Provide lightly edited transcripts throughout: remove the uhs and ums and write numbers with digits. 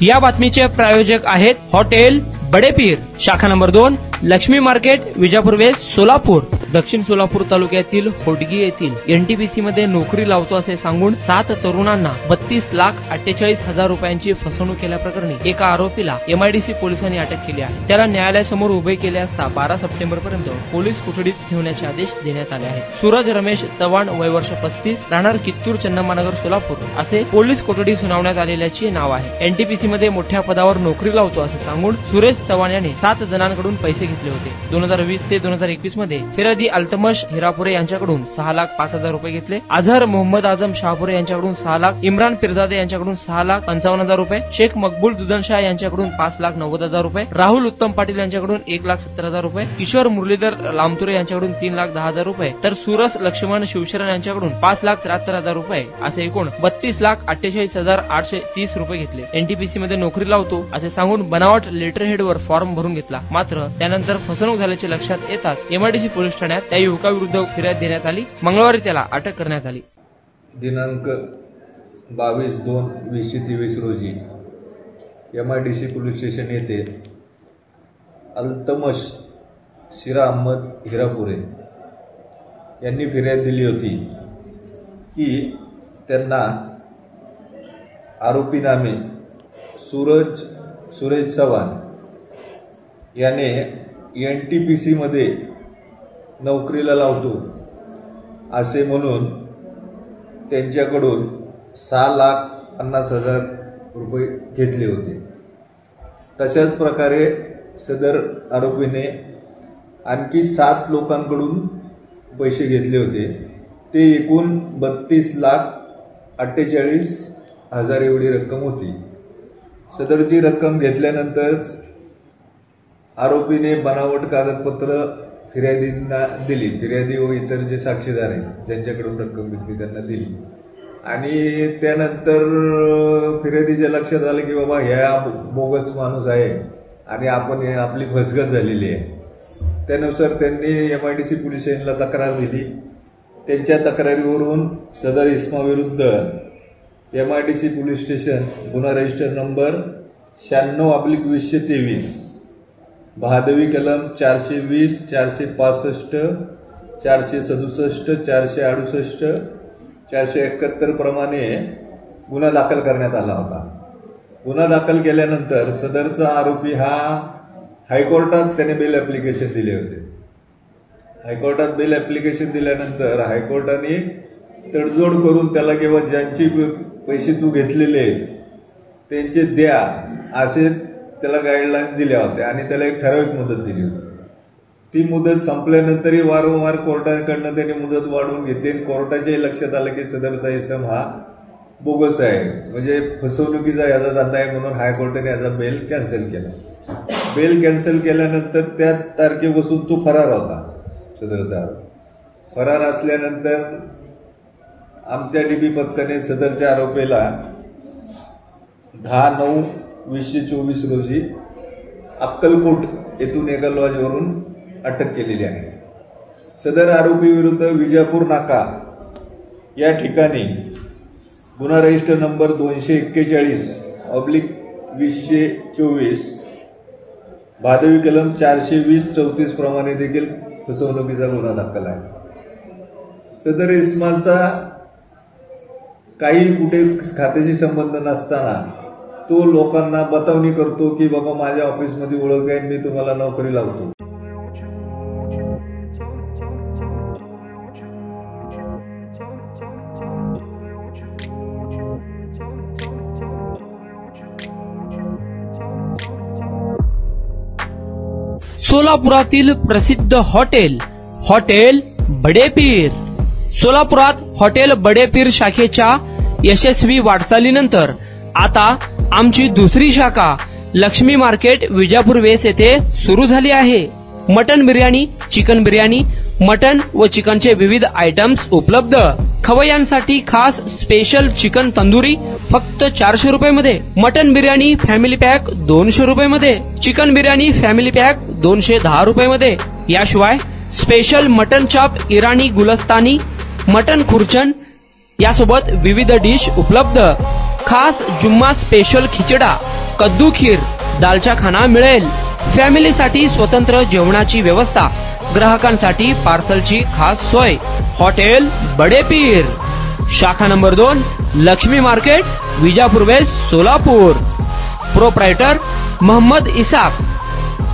या बातमीचे प्रायोजक आहेत हॉटेल बडेपीर, शाखा number 2, Lakshmi market, Vijapur west, Solapur. दक्षिण सोलापूर तालुक्यातील होडगी येथील एनटीपीसी मध्ये नोकरी लावतो असे सांगून 7 तरुणांना 32,48,000 रुपयांची फसवणूक केल्याप्रकरणी एका आरोपीला एमआयडीसी पोलिसांनी अटक केली आहे। त्याला न्यायालयासमोर उभे केले असता 12 सप्टेंबर पर्यंत पोलीस कोठडीत ठेवण्याचे आदेश देण्यात आले आहेत। सूरज रमेश चव्हाण, वय वर्ष 35, राहणार कित्तूर, चन्नम्मानगर, सोलापूर असे पोलीस कोठडी सुनावण्यात आलेल्याचे नाव आहे। एनटीपीसी मध्ये मोठ्या पदावर नोकरी लावतो असे सांगून सुरेश चव्हाण यांनी 7 जणांकडून पैसे घेतले होते। 2020 ते 2021 मध्ये फिरादी अल्तमश हिरापुरे यांच्याकडून 6,05,000 रुपये घेतले। अझहर मोहम्मद आझम शाहपुरे यांच्याकडून 6 लाख, इम्रान पिरजादे यांच्याकडून 6,55,000 रुपये, शेख मकबूल दुदनशाह यांच्याकडून 5,90,000 रुपये, राहुल उत्तम पाटील यांच्याकडून 1,70,000 रुपये, किशोर मुरलीधर लामतुरे यांच्याकडून 3,10,000 रुपये, तर सुरस लक्ष्मण शिवशरण यांच्याकडून 5,73,000 रुपये असे एकूण 32,48,830 रुपये घेतले। एनटीपीसी मध्ये नोकरी लावतो असे सांगून बनावट लेटर हेडवर फॉर्म भरून घेतला। मात्र त्यानंतर फसवणूक झाल्याचे लक्षात येताच एमआयडीसी पोलीस ठाण्यात त्या युवकाविरुद्ध फिर्याद देण्यात आली। मंगळवारी त्याला अटक करण्यात आली। दिनांक 22/2/2023 रोजी एमआयडीसी पोलीस स्टेशन येथे अल्तमश शिरा अहमद हिरापुरे यांनी फिर्याद दिली होती की त्यांना आरोपी नामे सुरेश चव्हाण याने एनटीपीसी मध्ये नोकरीला लावतो असे म्हणून त्यांच्याकडून 6,50,000 रुपये घेतले होते। तशाच प्रकारे सदर आरोपीने आणखी 7 लोकांकडून पैसे घेतले होते। ते एकूण 32,48,000 एवढी रक्कम होती। सदरची रक्कम घेतल्यानंतर आरोपीने बनावट कागदपत्र फिर्यादींना दिली। फिर्यादी व इतर जे साक्षीदार आहेत ज्यांच्याकडून रक्कम घेतली त्यांना दिली आणि त्यानंतर फिर्यादीच्या लक्षात आलं की बाबा ह्या बोगस माणूस आहे आणि आपली फसगत झालेली आहे। त्यानुसार त्यांनी एमआयडीसी पोलीस स्टेशनला तक्रार दिली। त्यांच्या तक्रारीवरून सदर इसमाविरुद्ध एमआयडीसी पोलीस स्टेशन गुन्हा रजिस्टर नंबर 96/2023 भादवी कलम 420, 465, 467, 468, 471 प्रमाणे गुन्हा दाखल करण्यात आला होता। गुन्हा दाखल केल्यानंतर सदरचा आरोपी हा हायकोर्टात त्याने बेल ऍप्लिकेशन दिले होते। हायकोर्टात बेल ऍप्लिकेशन दिल्यानंतर हायकोर्टाने तडजोड करून त्याला किंवा ज्यांची पैसे तू घेतलेले आहेत त्यांचे द्या असे त्याला गाईडलाईन्स दिल्या होत्या आणि त्याला एक ठराविक मुदत दिली होती। ती मुदत संपल्यानंतरही वारंवार कोर्टाकडनं त्यांनी मुदत वाढवून घेतली आणि कोर्टाच्याही लक्षात आलं की सदरचा इसम हा बोगस आहे, म्हणजे फसवणुकीचा याचा धंदा आहे, म्हणून हायकोर्टाने याचा बेल कॅन्सल केला। बेल कॅन्सल केल्यानंतर त्या तारखेपासून तो फरार होता। सदरचा फरार असल्यानंतर आमच्या डीबी पथकाने सदरच्या आरोपीला 10/9/2024 रोजी अक्कलकोट येथून एका लॉजवरून अटक केलेली आहे। सदर आरोपी विरुद्ध विजापूर नाका या ठिकाणी गुन्हा रजिस्टर नंबर 241/2024 भादवी कलम 420-34 प्रमाणे देखील फसवणुकीचा गुन्हा दाखल आहे। सदर इस्मालचा काही कुठे खात्याशी संबंध नसताना तो लोकांना बतावणी करतो की बाबा माझ्या ऑफिसमध्ये ओळख आहे, मी तुम्हाला नोकरी लावतो। सोलापुरातील प्रसिद्ध हॉटेल बडेपीर। सोलापुरात हॉटेल बडेपीर शाखेच्या यशस्वी वाटचालीनंतर आता आमची दुसरी शाखा लक्ष्मी मार्केट, विजापूर वेस्ट येथे सुरू झाली आहे। Mutton biryani, chicken biryani, mutton व चिकनचे विविध आयटम्स उपलब्ध। खवय्यांसाठी खास स्पेशल चिकन तंदुरी फक्त 400 रुपये मध्ये, मटन बिर्याणी फॅमिली पॅक 200 रुपये मध्ये, चिकन बिर्याणी फॅमिली पॅक 210 रुपये मध्ये। याशिवाय स्पेशल मटन चॉप, इराणी गुलस्तानी, मटन खुर्चन यासोबत विविध डिश उपलब्ध। खास जुम्मा स्पेशल खिचडा, कद्दू खीर, दालचा खाना मिळेल. फॅमिलीसाठी स्वतंत्र जेवणाची व्यवस्था, ग्राहकांसाठी पार्सलची खास सोय. हॉटेल बडे पीर, शाखा number 2, Lakshmi market, Vijapur west, Solapur. Proprietor Mohammed Isaq.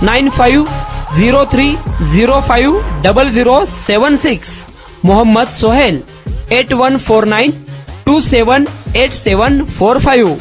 9503050076. Mohammed Sohail. 8149278745.